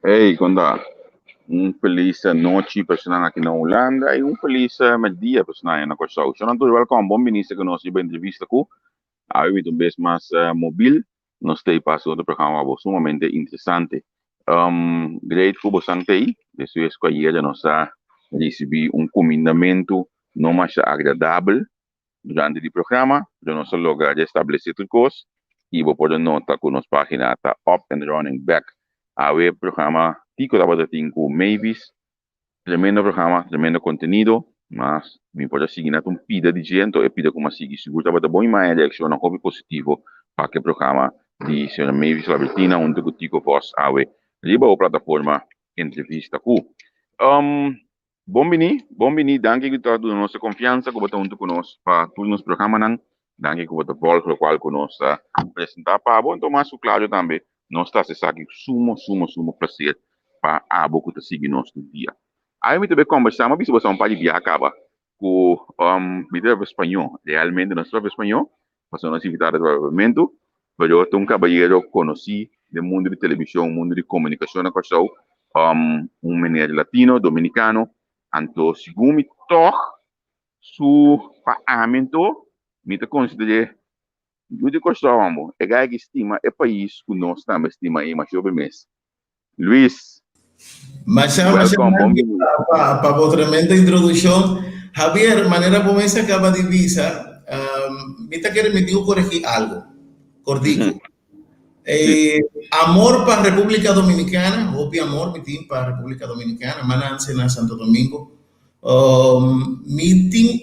Hey, conta feliz noite personal aqui na Holanda e feliz dia personal na Costa Rica. Então, welcome, bom ministro que nós tivemos entrevista com a um vez mais móvel. Nós temos passado o programa sumamente interessante. Grateful bastante aí, depois que a nós recebi comendamento não mais agradável durante o programa, de nós lograr estabelecer tudo coisa e vou pôr nota com nossa página está up and running back. A web programa Tico da Batatin com Mavis, tremendo programa, tremendo conteúdo, mas me pode seguir na pida de gente e pida como seguir, seguro que bom mais eleção na hobby positivo para que o programa de senhora Mavis Labertina onde o Tico vos a web riba a plataforma entrevista com bom bini, danke que está dando nossa confiança que você junto conosco para todos os programas não, danke que você volta o qual conosco apresentar para bom então mais claro também nós está aqui sumo prazer para a boca de seguir nós no dia. Aí me também conversar, mas se você não pode viajar acaba com líder espanhol, realmente nós falamos espanhol, passou nós invitados ao desenvolvimento, mas eu tenho um caballero conheci do mundo de televisão, mundo de comunicação na Costa menino latino, dominicano, então segundo me toque su paamento, me te considero eu te gostava, é que estima é país que nós estamos estima aí, mas eu mês. Luiz, welcome, bom dia. Para a tremenda introdução. Javier, maneira como essa acaba de visa, me está querendo me corrigir algo, cordico. Amor para a República Dominicana, obvio amor, me tem para a República Dominicana, manance na Santo Domingo. Me tem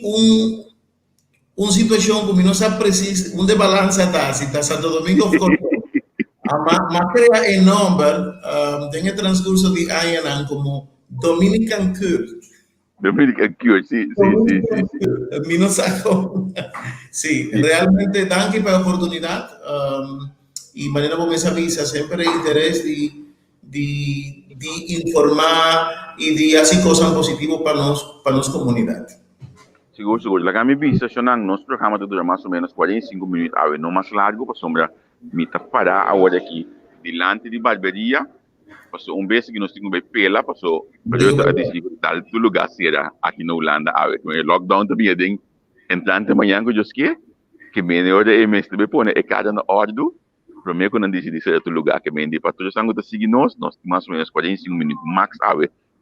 uma situação que não sabe preciso, de balança tácita, Santo Domingo mas crea em número, tem o transcurso de anos como Dominican Cure. Dominican Cure, sim. Me não saco. Sim, realmente, danke pela oportunidade e maneira como essa visa sempre interesse de informar e de fazer coisas positivas para nossa comunidade. Seguro. La minha visa, nosso programa dura mais ou menos 45 minutos, não mais largo, para sombra, me tá parar agora aqui, delante de barbearia, passou vez que nós temos bem pela, passou, eu decidi dar todo lugar será aqui na Holanda, o lockdown também tem entrante amanhã que eu que melhor é mês também pôr, é cada na ordem, para mim quando decidi ser todo lugar que me para todos os angos de seguir nós mais ou menos 45 minutos max,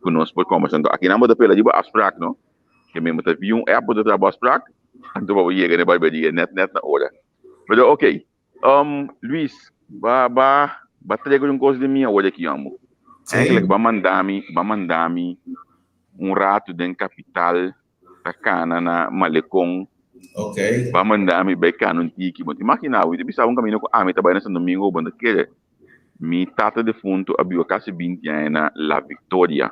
conosco por conversando, aqui na moda pela de abstract, não? Que mesmo teve app de trabalho para então vou ir na barbearia net na hora. Mas ok, Luiz, batalha com coisa de minha olha aqui, amo. É que Sim, vai mandar-me um rato da capital, da cana na Malecon, ok. vai mandar-me becar no tiki. Mas imagina, eu pensava um caminho com me trabalhando nesse domingo, quando que mi tata de fundo abriu quase 20 anos na La Victoria.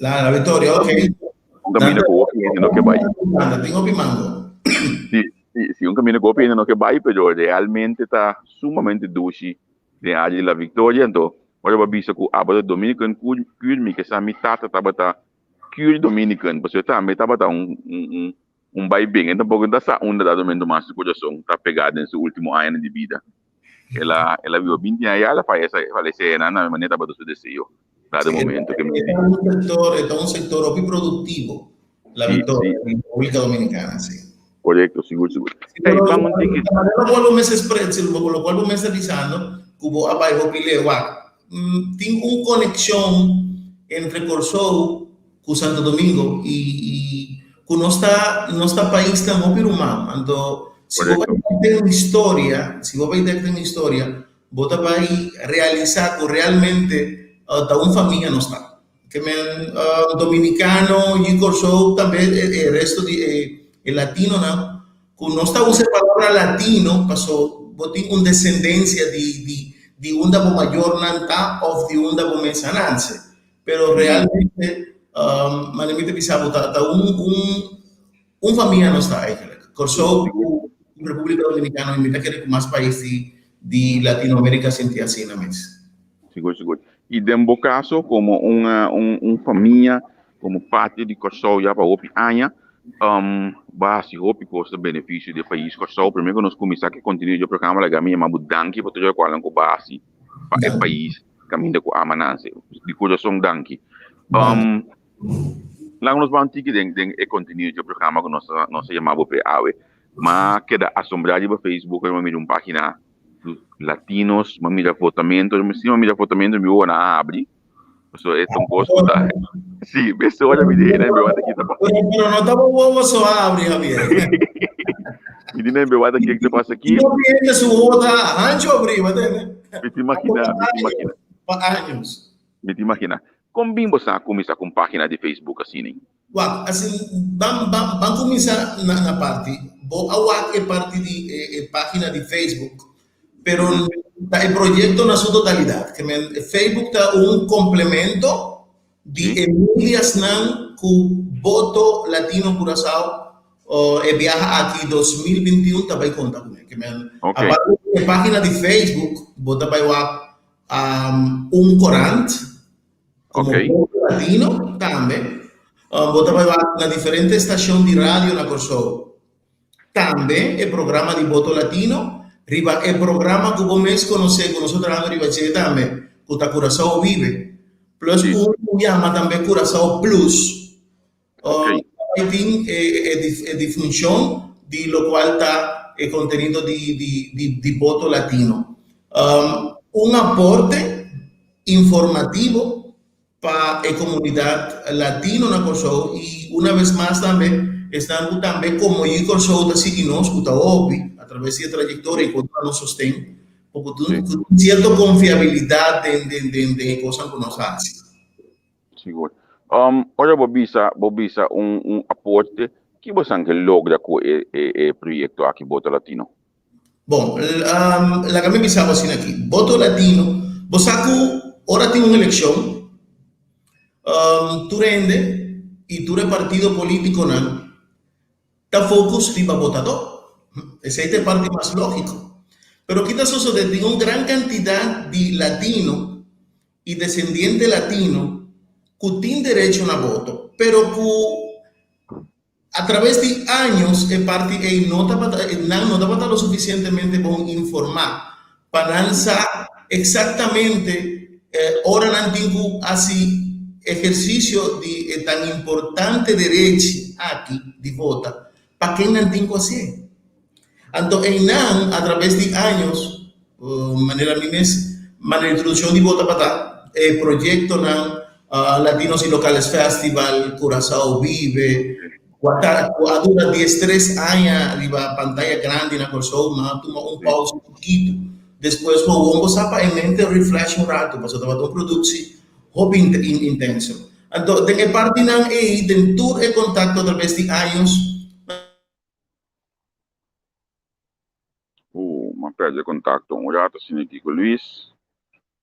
La Vittoria, ok. Um caminho com o opinião no que vai. Tengo Pimango. Sì, un cammino che opinione che vai, però realmente sta sumamente dolce de área la Victoria, então, olha para bisa ku abada Dominican kuil mi que sa mi tata tabata kuil Dominican, porque tá me tabata um vai bem, então pouco da sa onda da domendo mas ku song tá pegada em seu último ano de vida. Ela viu 20 anos, ela falece na maneira tabata su desejo, dado Sí, momento que me está un sector muy productivo, la sì, Victoria, sì, en República Dominicana, sí. corretto, sicuro, sicuro. Sí, Ehi, pero vamos un ticket, lo cual me expreso, por lo cual me está diciendo, cubo abajo pile tengo una conexión entre Corsou, con Santo Domingo y con nuestra país tan opirumam. Ando, si vos corretto, vais a una historia, si vos vais a una historia, vos te vais a realizar que realmente una familia no está. Que me dominicano y Corsou también el resto de el latino, ¿no? Con no está usando palabra latino, pasó, botín una descendencia de una mayor nanta of de una mesanance. Pero realmente, manimite pisabo, un familia no está ahí. Corso, sicuro. República Dominicana, invita que más países de Latinoamérica sentir así en la mesa. Seguro, seguro. E dentro caso, como família, como parte de Kosovo, já para o Anha, base o custo benefício do país Kosovo. Primeiro, nós começamos a continuar o programa da minha mabudanki, para ter qual é o base para o país, caminho com a amanança, de coração danki. Lá nós vamos ter que continuar o programa que nós chamamos de AWE. Mas queda assombrado no Facebook, eu me uma página latinos, uma mira votamento, me vou na abre. Isso é um gosto da. Sim, pessoa me diz, né, meu aqui tá. Pero no estamos huevos suaves, Javier. Me diz, né, meu aqui que passa aqui. No tiene su bota ancho arriba, Me te imagina. Años. Me te imagina. Como bem você começa com página de Facebook assim, né? Wow, assim, vamos começar na parte. Vou awak é parte de página de Facebook, pero el proyecto na sua totalidade. Que Facebook está un complemento de Emilias Nan cu voto latino Curaçao viaja aqui 2021 também conta com ele. Okay. A parte de página de Facebook, bota para un corante como voto latino também. Bota para na diferente estação de rádio na Corsou. Também o programa de voto latino. Riba, el programa que vos me conocés, con nosotros arriba, también, que Curaçao Vive. Plus, un llama también Curaçao Plus. De función, de lo cual está el contenido de voto latino. Un aporte informativo para la comunidad latina en Corsou y una vez más también están también como yo Corsou está seguinos, que está obvio, a través de trayectoria y cuando nos sostén, porque tú cierta confiabilidad de cosas que nos hacen. Seguro. Olha, Bobisa, aporte que você logra com o projeto aqui Voto Latino. Bom, la que me pisaba assim aqui, Voto Latino, você ahora tem uma eleição, tu rende e tu partido político não, está focus riba votador. Ese es el parte más lógico. Pero quizás eso de tiene una gran cantidad de latinos y descendientes latinos que tienen derecho a voto, pero que a través de años el parte no está lo suficientemente bon informar para lanzar exactamente ahora no así ejercicio de tan importante derecho aquí de votar. ¿Para qué no tengo así? Entonces, a través de años, manera introducción de voto para el proyecto Latinos y Locales Festival, Curaçao Vive, dura 13 años, arriba pantalla grande en Corsou, toma un pausa un poquito, Depois o ombo sapa em mente refresh um rato, porque estava um produto hobby intenso. Então, tem parte não é tem tudo é contato através de anos. Uma perde contato um rato assim aqui com o Luiz.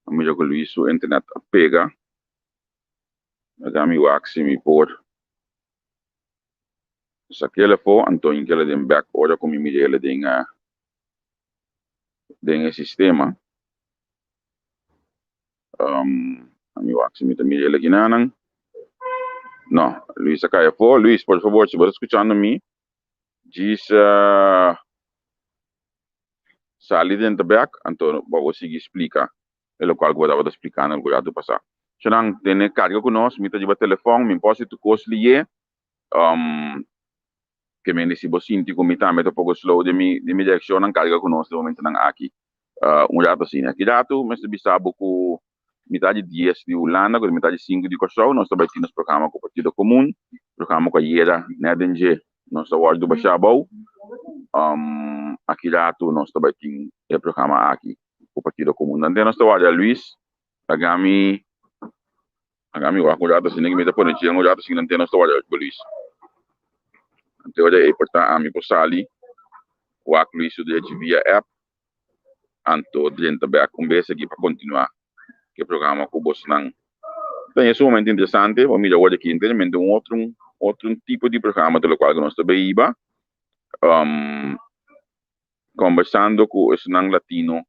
A melhor com o Luiz o internet pega. Agora me waxi me por. Se aquele for, então em que ele tem back ora como me ele tem sistema. A me waxi me também ele aqui não. Não, Luiz acá for. Luiz, por favor, se você escutando me, diz sali dentro back, então vou seguir explicar. É o qual eu estava explicando, eu já estou passar. Se não tem carga conosco, me tá telefone, me posso tu coslier, que me disse você sinto como está, me tá pouco slow de mi direção, não carga conosco de momento não aqui. Rato assim, aqui rato, mas se bisa buku metade 10 de Holanda, com metade 5 de Kosovo, nós também temos programa com o Partido Comum, programa com a IERA, NEDNG, nós estamos do Baixabou, aqui rato, nós também temos o programa aqui, com o Partido Comum. Então, nós estamos Luiz, agami wa ko rato assim, que me dá por aqui, rato assim, não tem nós estamos Luiz. Então, é importante a mim passar ali, o Luiz via app, anto dentro da conversa aqui para continuar que programa com você não. Então, é sumamente interessante, vamos ir agora aqui inteiramente outro tipo de programa do qual nós também iba, conversando com os não latino,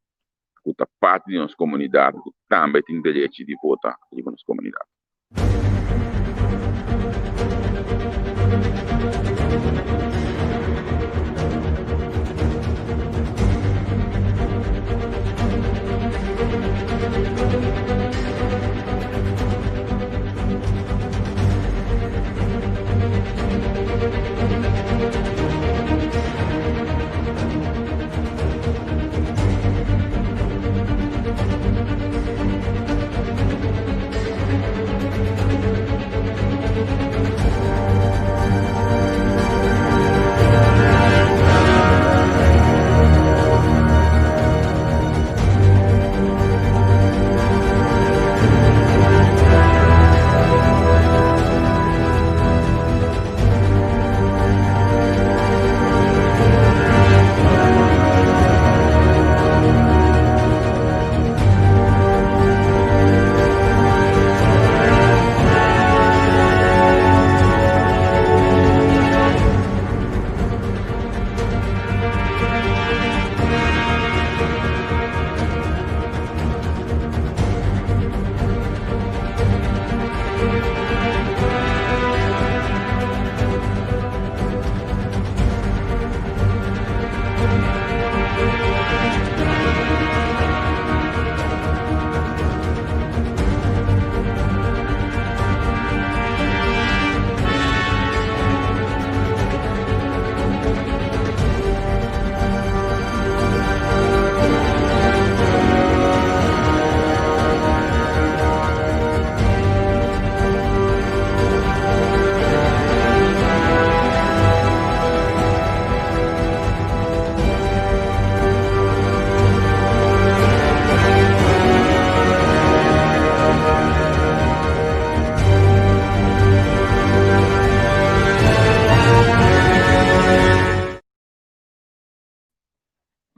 com a parte de nossa comunidade, que também tem direito de votar em nossa comunidade.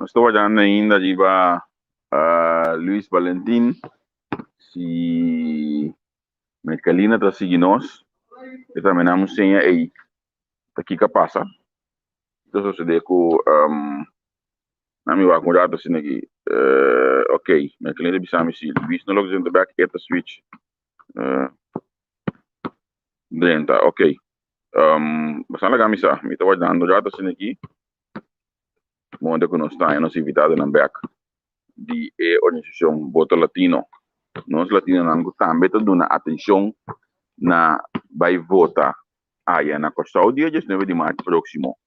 Estou olhando ainda de Luiz Valentim, se Mercalina está seguindo nós, e também não senha aí, aqui que passa. Então, sucede que não me vai acordar assim aqui, ok, Mercalina bisa me se Luiz não logo dentro back at the switch, dentro, ok, basta lá camisa, me estou olhando já assim aqui. Onde que nós estamos invitados na BEC de organização Voto Latino. Nós latinos também estamos dando atenção na vai votar aí na Kosovo dia 19 de março próximo.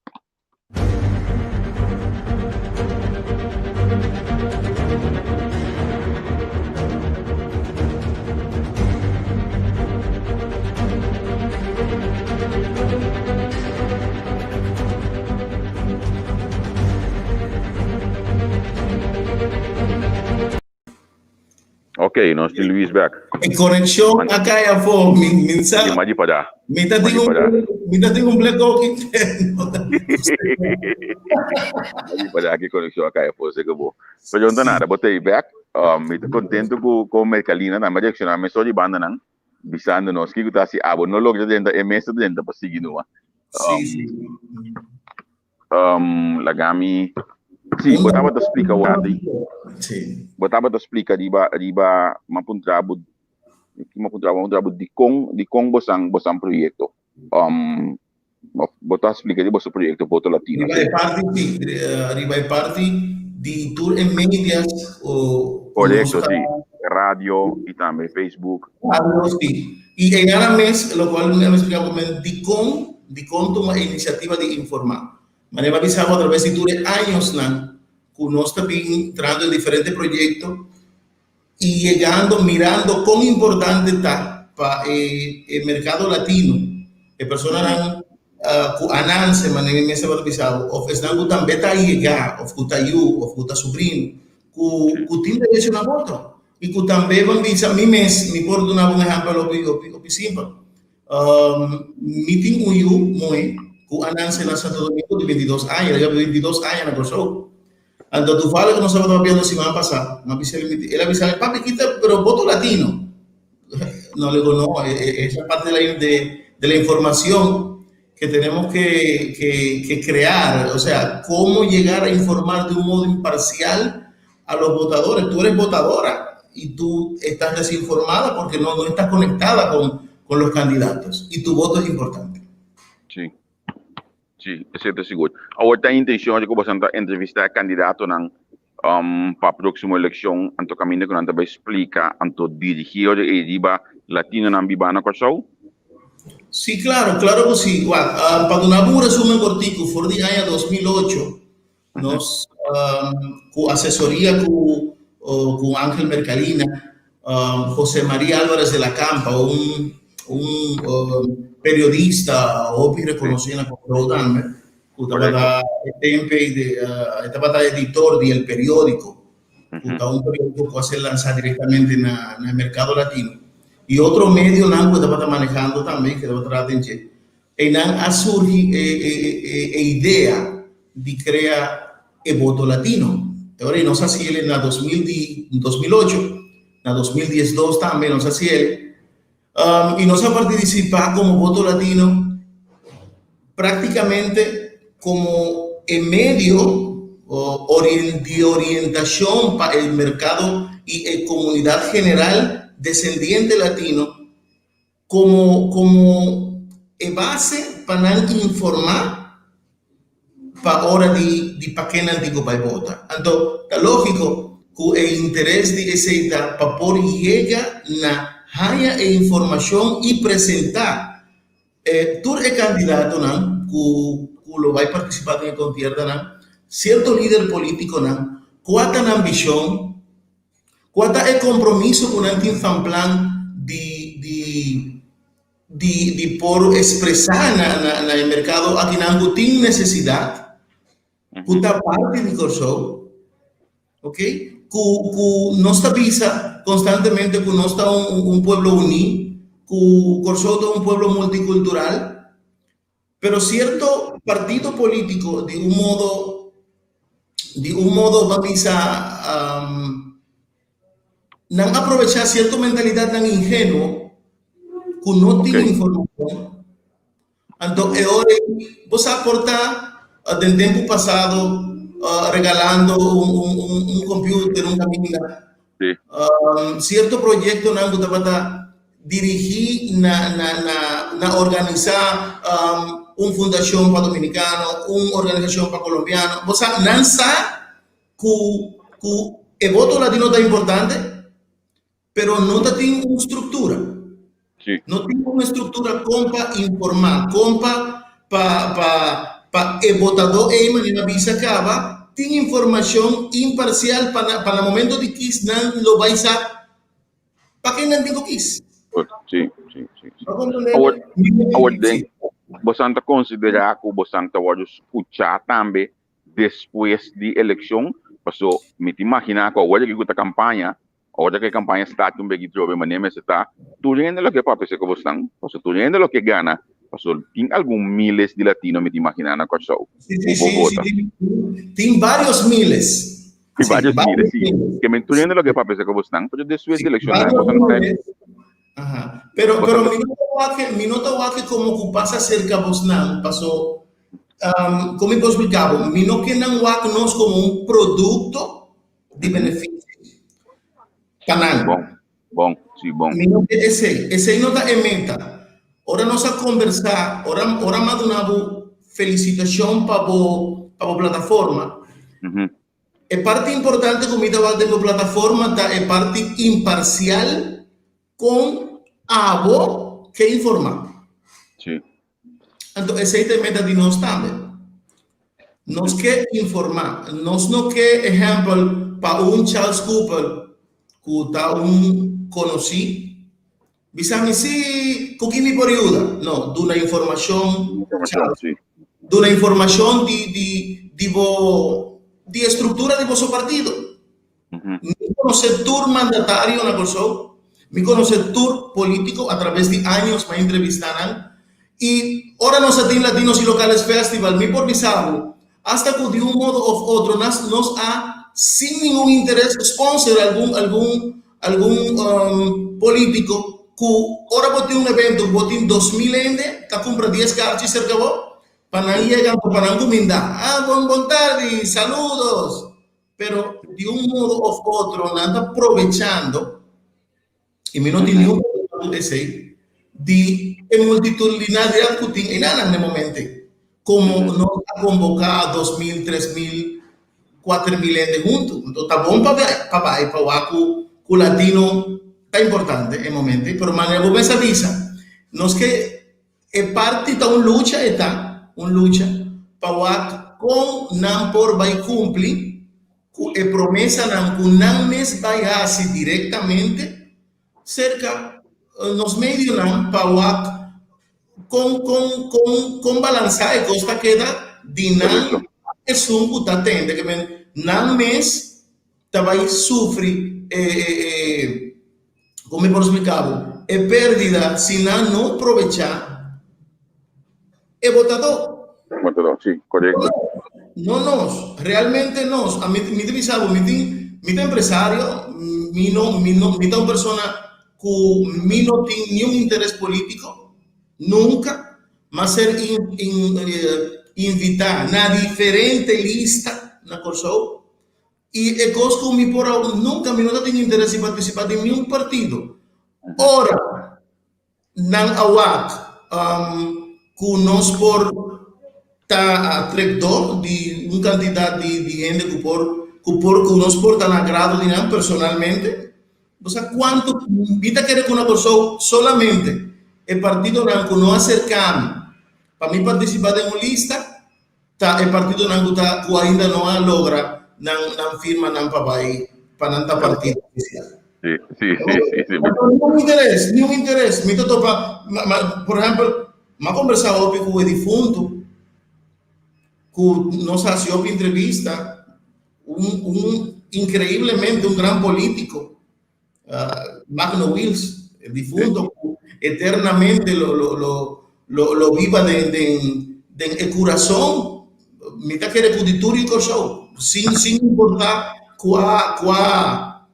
Okay, nós tem Luis back. En conexión acá ya fue, Di maji pada. mitad tengo un blackout interno. Maji pada aqui conexão acá é você que vou. Pero eu não nada, botei back. Me tô contento com Mercalina na maji action, me só de banda não. Bisando nós que tá se abo, não logo dentro é mês dentro para seguir no. Sí. Lagami. Sim, botava te explica o adi. Sí. Botava te explica riba mapuntrabo um trabalho de com bosang projeto. Botava explica de bosso projeto Voto Latino. Arriba de parte di tour en medias o correcto, sí. Radio y también Facebook. Sí. Y en cada mes, lo cual me explicaba DICON toma iniciativa de informar. Manera avisaba a través de tour años que uno está entrando en diferentes proyectos y llegando, mirando cómo importante está para el mercado latino. Que personas ananse manera me estaba avisado, o están gustando beta llegar, o gutayu, o guta sobrino, que tiene derecho a voto. Y que también van a decir, mi por dar un ejemplo, lo simple. Meeting uyu, muy, que ananse en Santo Domingo de 22 años, ya 22 años en el show. Entonces, tú fales que no sabes viendo si van a pasar. Él avisa, papi, quita, pero voto latino. No, le digo, no, esa parte de la información que tenemos que crear, o sea, cómo llegar a informar de un modo imparcial a los votadores. Tú eres votadora y tú estás desinformada porque no estás conectada con los candidatos y tu voto es importante. Sí. Sí, isso é seguro. Agora tem intenção de que você entrevistar candidato para a próxima eleição, anto caminho que não vai explicar, anto dirigir a Eriba Latino na Bibana Corsau? Sí, claro que sí. Para dar un resumen cortico, fue el año 2008, nos con asesoría con Ángel Mercalina, José María Álvarez de la Campa, un periodista OPI reconocido en la Corodame, estaba editor del periódico, un periódico que hace lanzar directamente en el mercado latino. Y otro medio que estaba manejando también, que debo tratar de ha surgido idea de crear el voto latino. Ahora, no sé si él en 2008, en 2010 también, no sé si él, y nos ha participado como voto latino prácticamente como en medio de orientación para el mercado y comunidad general descendiente latino como base para informar para hora de para qué nantico para votar. Entonces, es lógico que el interés de ese para por llega na haya información y presentar tú eres candidato que lo va a participar en el concierto cierto líder político cuánta ambición cuánta el compromiso con un plan de por expresar en el mercado aquí no tiene necesidad cuánta parte de corso, ¿ok? Que no está visa constantemente, que no está un pueblo unido, que corso es un pueblo multicultural, pero cierto partido político de un modo vamos a aprovechar cierta mentalidad tan ingenua que no tiene información. Entonces, vos aportar del tiempo pasado regalando un computer, un camino, sí. Cierto proyecto para dirigir, organizar una fundación para dominicanos, una organización para colombianos. O sea, lanza que el voto latino está importante, pero no tiene una estructura. Sí. No tiene una estructura para informar, para el votador manera visa acaba tiene información imparcial para el momento de que lo vais a para que no digo que sí. Ahora você considera que você vai escuchar também depois de eleição, porque me imagina que agora que a campanha Ahora que a campanha está um bequinho jovem, mas nem está, tu ainda lo que papi se como estão, porque tu ainda lo que gana, porque tem alguns miles de latinos me imaginar na coisa, o vota. Tem vários miles. Tem vários miles, sim. Miles. Que me tu ainda lo que papi se como estão, porque depois da eleição, Ajá. Pero mi nota que como que pasa cerca Bosnan pasó, como eu explicava, mi no que não nos como um produto de benefício. Canal. Bom, sim, bom. Mi no que esse não está em meta. Ora nós a conversar, ora madunabo felicitação para a plataforma. É parte importante como estava dentro da plataforma, tá? É parte imparcial com a abo que informar. Sim. Então, esse aí tem meta de nós também. Nós quer informar. Nós não quer, exemplo, para Charles Cooper, que está conhecido, bisa se que me por ajuda. Não, de uma informação, de uma informação de estrutura de vosso partido. Me conhecer tour mandatário na pessoa, me conhecer tour político a través de anos me entrevistaram e ahora nós temos Latinos e Locales Festival, me por visado, hasta que de modo ou outro nós há sem nenhum interesse sponsor algum político que ahora bote evento, bote 2.000 ende, que compra 10 cartas e se acabou, para não llegar para não comendar. Bom tarde, saludos. Pero de modo ou outro, anda aproveitando, e me não tem nenhum esse de multitudinaridade que tem em nada no momento, como nós convocar 2.000, 3.000, 4.000 ende juntos. Então, tá bom para o latino, tá importante no momento, pero maneira vou pensar visa, nós que é parte da uma luta, para com não por vai cumprir e promessa não mes vai assim diretamente cerca nos meios não para com balançar e costa queda de não é que tá tendo que não mes tá vai sofrer como eu posso explicar é perdida se não aproveitar é votador sim, correto. No, realmente no. A mí mi empresario, mi una persona que no tiene ni un interés político, nunca, más ser invitar a diferente lista, na cosa. Y el cosco mi por nunca mi no tiene interés en participar en ningún partido. Ahora, nan awak, que nos por está a traidor de candidato de gente que nos porta en agrado de nada personalmente. O sea, ¿cuánto vida quiere que una persona solamente el partido blanco no acercamos para mí participar de una lista, el partido blanco que ainda no logra no firma para no partido oficial. Sí. Ni un interés. Por ejemplo, me ha conversado con el difunto, que nos hace una entrevista, increíblemente un gran político, Magno Wills, el difunto, eternamente lo viva de el corazón, mitad que repuditorio y cosa, sin importar cuál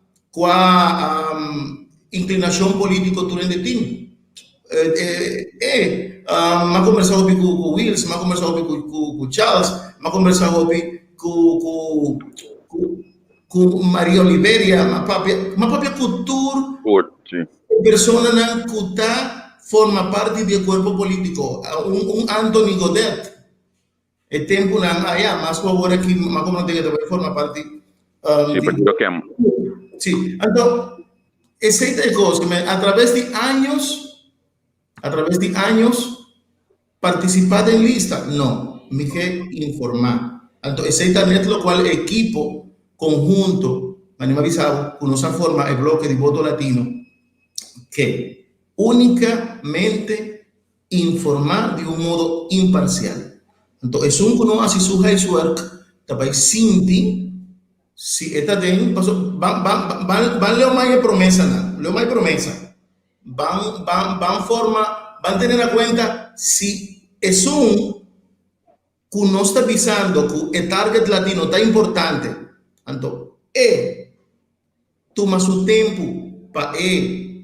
inclinación política tú eres de ti. Me ha conversado com Wills, me ha conversado com Charles, me ha conversado com Maria Oliveira, ma propria cultura, persona que está forma parte do corpo político, Anthony Godet, el tempo allá, más por aquí, más como que forma parte. Sí, entonces, esa cosa, a través de años, participar en lista, no, me que informar. Entonces, exactamente lo cual equipo conjunto, me han avisado, que nos forma el bloque de voto latino, que únicamente informar de un modo imparcial. Entonces, un que no hace su high work, también sinti Si esta tem, van leo más promesa, ¿no? Leo más promesa. Van forma, van tener en cuenta si es un que no está avisando que el target latino está importante. Entonces, toma su tiempo para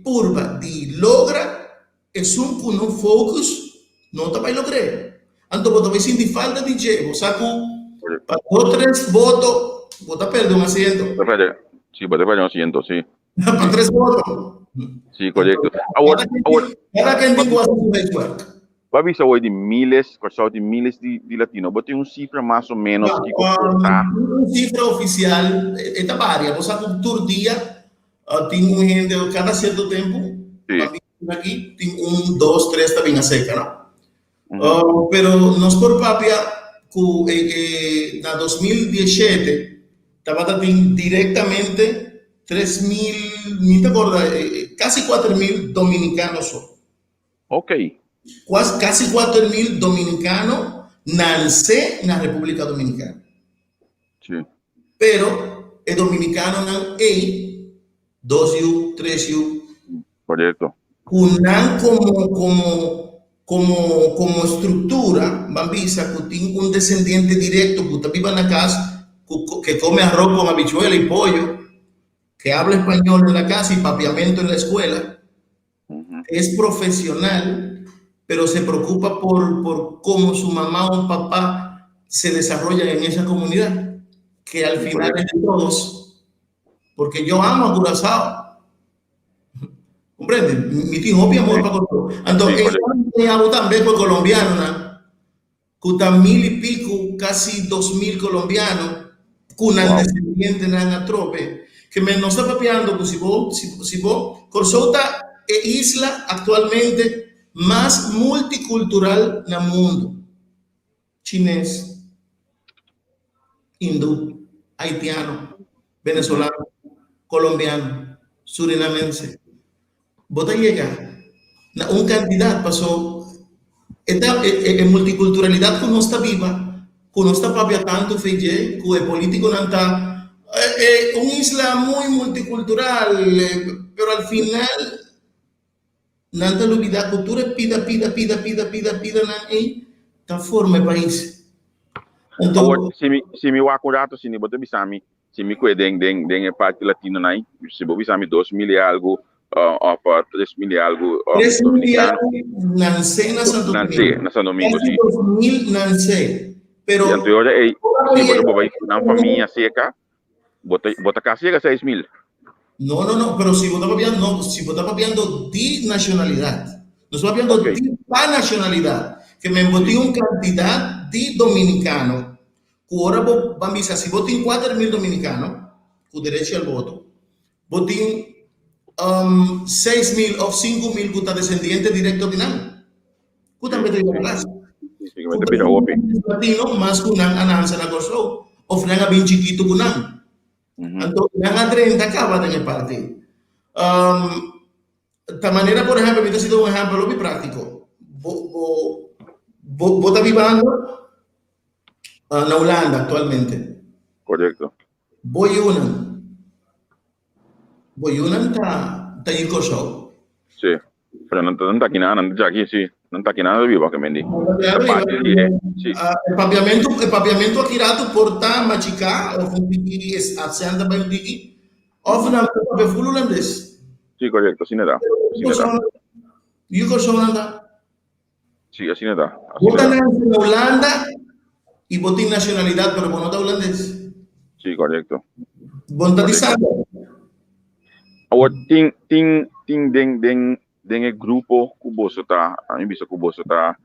purba de logra es un que no focus no está para lograr. Entonces, vos sin falta de llevo, saco para 3 votos, vos perder un asiento. Sí, puede perder un asiento, sí. Para 3 votos. Sí, correcto. Cada quien dijo hace su network. Vai bisa hoje de miles, de miles de latinos. Botei cifra mais ou menos que comportar. Cifra oficial, esta varia. Vos sabes que por día tengo gente cada cierto tiempo. Sí. Aquí tengo 1, 2, 3 también a seca, ¿no? Pero nos por papia que en 2017 estaba directamente 3.000, ni te acuerdas, casi 4.000 dominicanos. Ok. Casi 4.000 dominicanos nacen en la República Dominicana. Sí. Pero el dominicano nan 2U, 3U. Correcto. Unan como estructura, Bambisa, que tiene un descendiente directo, que vive en la casa, que come arroz con habichuela y pollo, que habla español en la casa y papiamento en la escuela, es profesional, pero se preocupa por cómo su mamá o papá se desarrollan en esa comunidad, que al final es de todos, porque yo amo a Curazao. ¿Comprende? Mi tío obvio amor para Curazao. Entonces, yo también por colombiano, que 1.000 y pico, casi 2.000 colombianos, con descendientes en la trope, que me no está papeando, pues si vos, Curazao es isla actualmente más multicultural en el mundo. Chinés, hindú, haitiano, venezolano, colombiano, surinamense. Vos llega, un candidato pasó, esta multiculturalidad que no está viva, que no está papia tanto, que el político no está, una isla muy multicultural, pero al final nanta olvidar cultura pida ta forma el país. Então, se me acurato se botar bisami, se me cuidem den parte latino nai, se bo bisami 2.000 e algo, para 3.000 e algo, 3.000 nace na Santo Domingo. Na Santo Domingo, sim. 2.000 nace, pero e anterior se botar na família seca, bota cá chega 6.000. No, pero si vos estás papiando de nacionalidad, no estoy papiando de nacionalidad, que me embotí un cantidad de dominicanos, que ahora vos van a decir, si vos tienes 4.000 dominicanos, con derecho al voto, vos tienes 6.000 o 5.000 que están descendientes directos de nada. Que también te digo más. Latino más que una ananza en la cosa, o frena bien chiquito que una. Entonces, van a 30 acaban en el partido. De manera, por ejemplo, me ha sido un ejemplo muy práctico. Vos estás viviendo en Holanda actualmente. Correcto. Voy una está en Kosovo. Sí, pero no está aquí nada, no está aquí, sí. No está aquí nada de vivo que me di. El papiamento aquí rato porta machica o funtiki es hacienda bandiki of na papia full holandés. Sí, correcto, así nada. Yo con Holanda. Sí, así nada. Votan en Holanda y votan nacionalidad, pero no está holandés. Sí, correcto. Bontatizando. Ahora, den el grupo Kuboso tá, a mim bisa Kuboso tá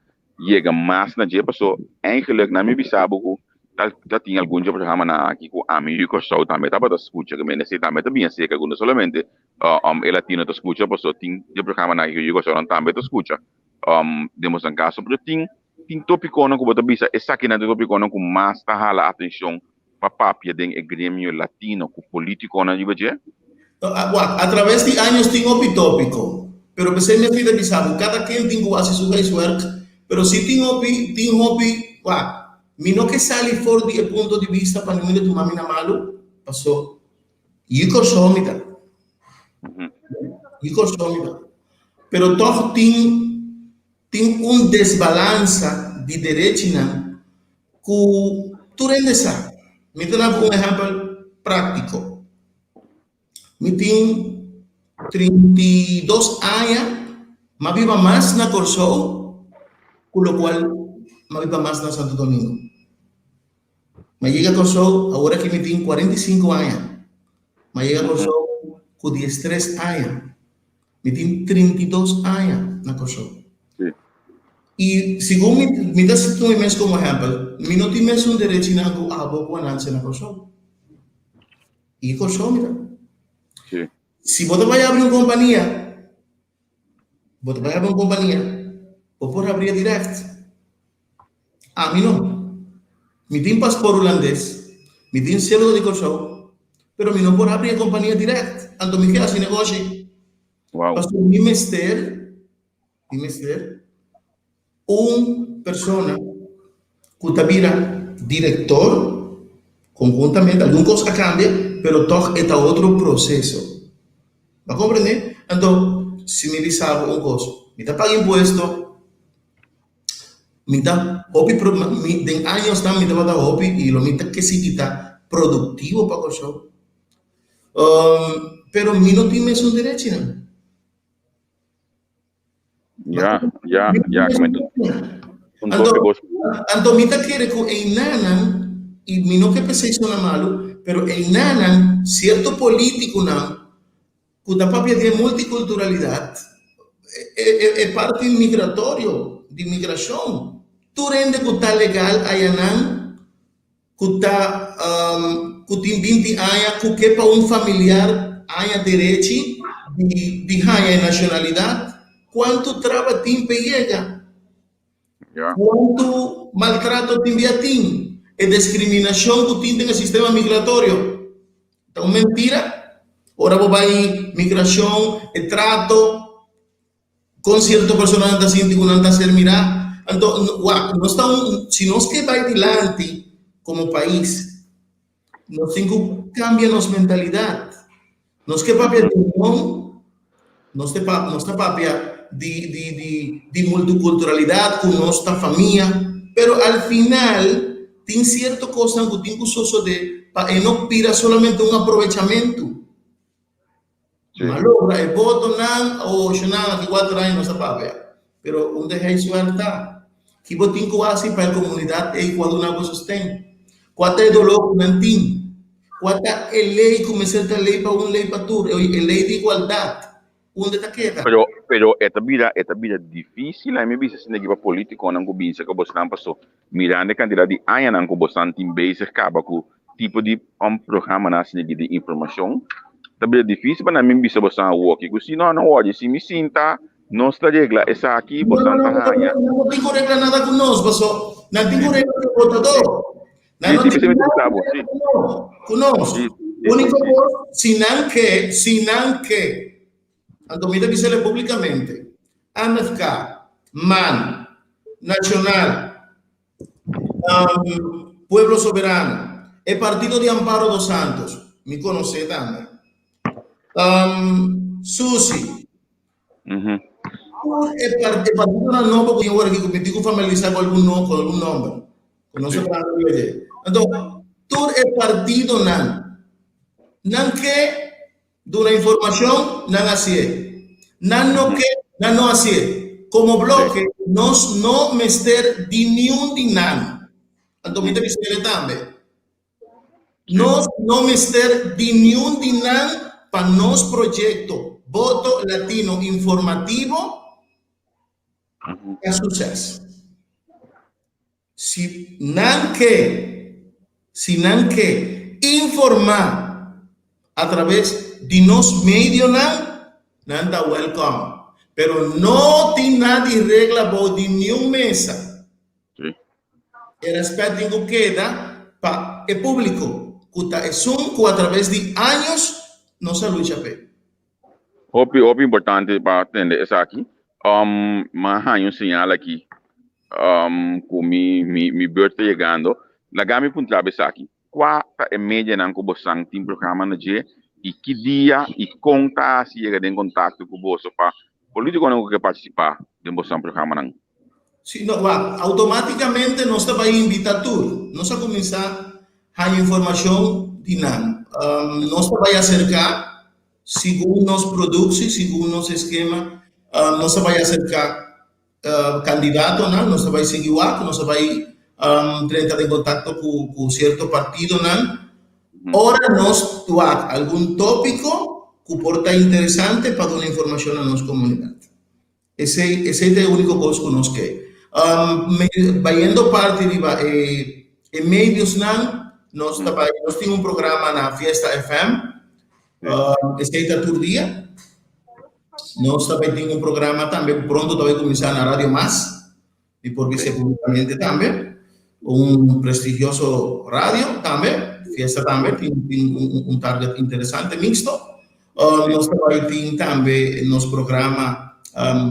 chega mais na dia passou eigenlijk na mim bisa buku tá tinha algum dia programa na aqui com amigo só também tá para escutar que me necessita também também sei que quando solamente el latino tá escuta passou tem dia programa na que eu só também tá escuta demos um caso pero tem tópico não que bota bisa essa aqui na tópico não com mais tá hala atenção para papia den el gremio latino com político na dia a través de años tengo tópico. Pero que se me pide pisado, cada quien tiene que hacer su work, pero si tengo hobby, mi no que sale por el punto de vista para no ir tu mami na malo, pasó. Yuko somita. Mhm. Yuko somita. Pero todo tem desbalança de direito que tu rendesa. Me dá um exemplo prático. Me tem 32 anos, mas viva mais na Corsou, com o qual mas viva mais na Santo Domingo. Mas chega a Corsou, agora que me tem 45 anos, mas chega a Corsou com 13 anos. Me tem 32 anos na Corsou. Sí. E segundo me dá situ mes como exemplo, me não tem mais um direito na abo ananse na Corsou. E Corsou, mira. Sí. Se você vai abrir uma companhia, você vai abrir uma companhia, ou pode abrir direto. A mim não. Me tem passaporte holandês, me tem selo de Corsou, pero me não pode abrir a companhia direto. Então me queda assim negócio. Wow. Pastor, me mester, persona que vira diretor, conjuntamente, alguma coisa cambia, pero todo é outro processo. ¿Va compreender? Então, se me diz uma coisa, me dá pagar imposto, me dá hobby, de anos também me dá hobby, e lo me dá que se quita productivo para o show. Pero me não tem mais um direito, não. Ya, comento. Então, me dá querer que em nanan, e me não que pensei isso não malo, pero em nanan, certo político não, que da papia de multiculturalidade, é parte migratório, de migração. Tu rende que está legal aí não, que está que tem 20 anos, que quer para um familiar aí direito de nacionalidade, quanto trabalho tem pega, quanto maltrato tem via tem, é discriminação que tem no sistema migratório. Então, mentira. Ora vou vai migração, trato com certo personagem da gente que não está ser mirar. Então, nós estamos, se nós que vai adiante como país, nós temos que cambiar nossa mentalidade. Nós que papel de união, nós está papel de multiculturalidade com nossa família, pero al final tem certa coisa que tem que suceder para não pira solamente um aproveitamento. Malogra e voto nan o xonang que 4 anos não sabe, pero onde é isso está? Que botin ko asi para a comunidade e quando na vocês tem. Quata é dolor não tem. Quata é lei como certa lei para lei para tudo, é lei de igualdade. Onde está queda? Pero esta vida difícil, a mim bisa sine giba político não kubinsa que você não passou. Mirando a quantidade de anos não que você tem base acaba com tipo de programa na sine de informação. Também é difícil para mim bisa você work. Se não hoje se me sinta nossa regra essa aqui você não tem regra nada com nós, pessoal. Não tem regra com o votador. Não tem regra com nós. Único se não que então me dizer publicamente ANFK, MAN, Nacional, Pueblo Soberano, el Partido de Amparo dos Santos, me conoce también. Susi. El partido no, porque yo voy aquí conmigo familiarizar con algún nombre. No se para entonces, todo el partido nan que de una información nan así. Nan no que nan no así. Como bloque, nos no mester di ni un di nan. Entonces, me dice también. Nos no mester di ni un di nan para nos proyecto voto latino informativo a suceso. Si nan que informar a través de nos medios nan da welcome. Pero no tiene nadie regla de ni un mesa. Sí. El respeto que queda para el público. Que es un que a través de años no se lucha. Hope importante para atender essa aqui. Mas há señal aqui. Com mi birthday chegando. La gami punta essa aqui. 4:30 nang kubosang team programa na je e que dia e conta se chega em contato com o bolso para político não que participar de um programa não. Sim, não, automaticamente nós vai invitar tudo. Nós vamos começar a informação de nada. Nós vai acercar segundo nos produtos, segundo nosso esquema, nós vai acercar candidato, não? Nós vai seguir o ato, nós vai entrar em contato com certo partido, não? Ora nós algum tópico que porta interessante para dar informação a nossa comunidade. Ese es el único cosa que nos queda. Vayendo parte de medios, nós temos um programa na Fiesta FM, esse é todo dia. Nós também temos um programa também, pronto vai começar na Rádio Mas, e por vice publicamente também, um prestigioso rádio também, Fiesta também, tem um target interessante, mixto. Nós também temos nosso programa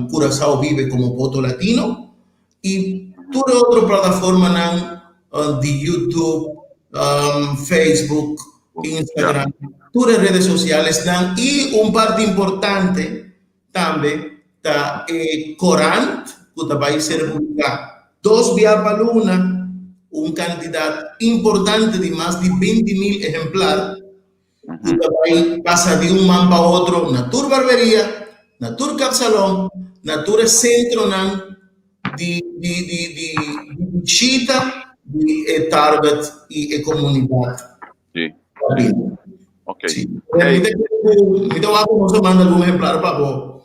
Curaçao Vive como voto latino e toda outra plataforma de YouTube, Facebook, Instagram, todas as redes sociais e parte importante também da Corant, que vai ser publicado 2 dias para Luna, candidato importante de mais de 20.000 exemplares, que vai passar de man para outro na Tour Barberia, na Tour Capsalón, na Tour Centro de visita, de target e comunidade. Sim. Ok. Sim. Então, a você manda algum exemplar para você.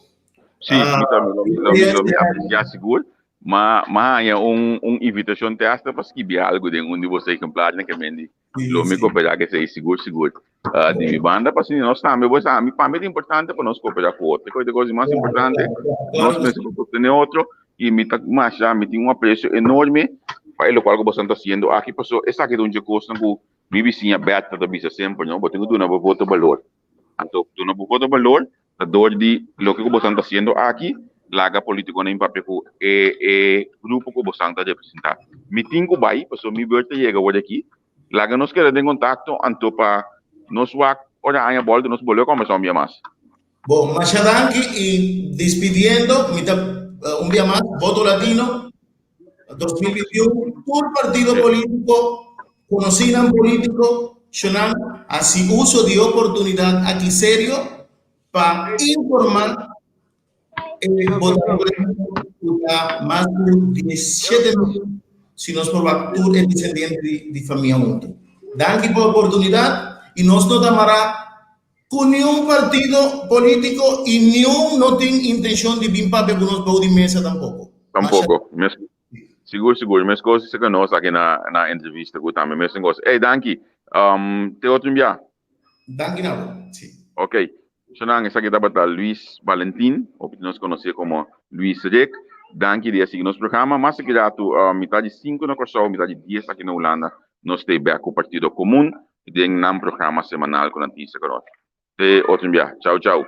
Sim, me apreciar seguro, mas é invitação te hasta para escrever algo de onde você exemplar, né, que me lo me cooperar que seja seguro. De minha banda, para nós também, para mim é importante para nós cooperar com outro. Coisa mais importante, nós pensamos que tem outro e me tem um apreço enorme para o qual você está fazendo aqui, pessoal. Essa aqui é onde custa que minha vizinha Beata da visa sempre, não, porque tenho uma voto valor. Então, uma voto valor, a dor de lo que você está fazendo aqui, laga político nem papel grupo que você está representar. Me tenho vai, pessoal, me verta chega hoje aqui, laga nos quer ter contato, então para nós vai olhar a bola, nós bolhos começar um dia mais. Bom, Machadanki e despedindo, um dia mais, voto latino 2021, por partido político, conocido político, así uso de oportunidad aquí serio para informar más de 17 si nos por factura el descendiente de familia mundo. Dan por oportunidad y nos amará con ni un partido político y ni un no tiene intención de vir para unos de mesa tampoco. Tampoco. Seguro. Mas coisas que nós aqui na entrevista que também mesmo coisa. Ei, Danki, te outro dia. Danki não. Sim. Ok. Senang essa aqui tá Luis Valentin, ou que nós conhecemos como Luis Rek. Danki de seguir nosso programa, mas aqui já tu metade 5 na Curaçao, metade 10 aqui na Holanda. Nós temos o Partido Comum e tem um programa semanal com a notícia. Te outro dia. Tchau.